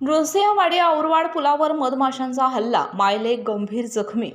नृसिंहवाडी औरवाड पुलावर मधमाशांचा हल्ला, मायलेक गंभीर जखमी.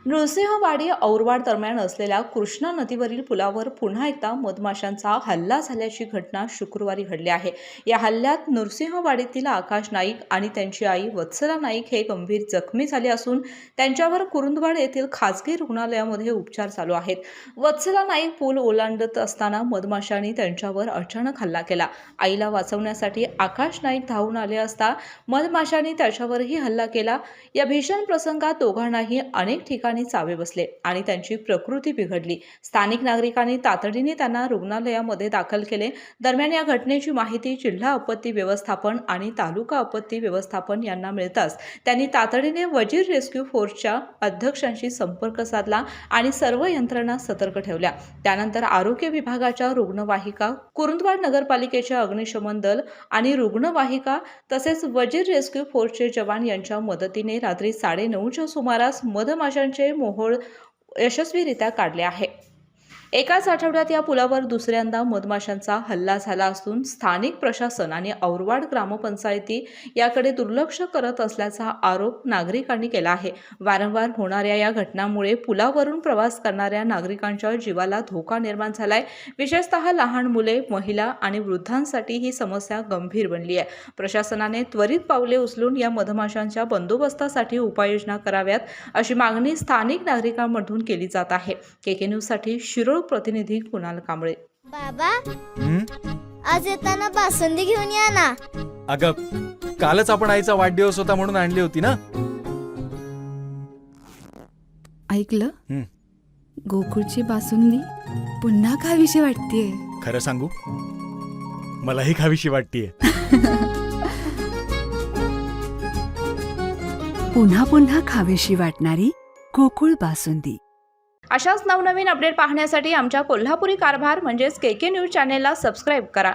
नृसिंहवाडी औरवाड दरम्यान असलेल्या कृष्णा नदीवरील पुलावर पुन्हा एकदा मधमाशांचा हल्ला झाल्याची घटना शुक्रवारी घडली आहे. या हल्ल्यात नृसिंहवाडीतील आकाश नाईक आणि त्यांची आई वत्सला नाईक हे गंभीर जखमी झाले असून त्यांच्यावर कुरुंदवाड येथील खासगी रुग्णालयामध्ये उपचार चालू आहेत. वत्सला नाईक पूल ओलांडत असताना मधमाशांनी त्यांच्यावर अचानक हल्ला केला. आईला वाचवण्यासाठी आकाश नाईक धावून आले असता मधमाशांनी त्याच्यावरही हल्ला केला. या भीषण प्रसंगात दोघांनाही अनेक ठिकाणी चावे बसले आणि त्यांची प्रकृती बिघडली. स्थानिक नागरिकांनी तातडीने त्यांना रुग्णालयामध्ये दाखल केले. दरम्यान या घटनेची माहिती जिल्हा आपत्ती व्यवस्थापन आणि तालुका आपत्ती व्यवस्थापन यांना मिळताच त्यांनी तातडीने वजीर रेस्क्यू फोर्सच्या अध्यक्षांशी संपर्क साधला आणि सर्व यंत्रणा सतर्क ठेवल्या. त्यानंतर आरोग्य विभागाच्या रुग्णवाहिका, कुरुंदवाड नगरपालिकेच्या अग्निशमन दल आणि रुग्णवाहिका तसेच वजीर रेस्क्यू फोर्सचे जवान यांच्या मदतीने रात्री 9:30च्या सुमारास मधमाशांचे मोहोळ यशस्वीरित्या काढले आहे. एकाच आठवड्यात या पुलावर दुसऱ्यांदा मधमाशांचा हल्ला झाला असून स्थानिक प्रशासन आणि औरवाड ग्रामपंचायती याकडे दुर्लक्ष करत असल्याचा आरोप नागरिकांनी केला आहे. वारंवार होणाऱ्या या घटनांमुळे पुलावरून प्रवास करणाऱ्या नागरिकांच्या जीवाला धोका निर्माण झालाय. विशेषतः लहान मुले, महिला आणि वृद्धांसाठी ही समस्या गंभीर बनली आहे. प्रशासनाने त्वरित पावले उचलून या मधमाशांच्या बंदोबस्तासाठी उपाययोजना कराव्यात अशी मागणी स्थानिक नागरिकांमधून केली जात आहे. केके न्यूजसाठी शिरोळ प्रतिनिधी कुणाल कांबळे. बाबा, आज येताना बासुंदी घेऊन या ना. अगं, कालच आपण आईचा वाढदिवस होता म्हणून आणली होती ना. ऐकलं, गोकुळची बासुंदी पुन्हा खावीशी वाटतेय. खरं सांगू, मलाही खावीशी वाटतेय. पुन्हा पुन्हा खावीशी वाटणारी गोकुळ बासुंदी. अशाच नवनवीन अपडेट पाहण्यासाठी आमच्या कोल्हापुरी कारभार म्हणजेच केके न्यूज चॅनेलला सबस्क्राईब करा.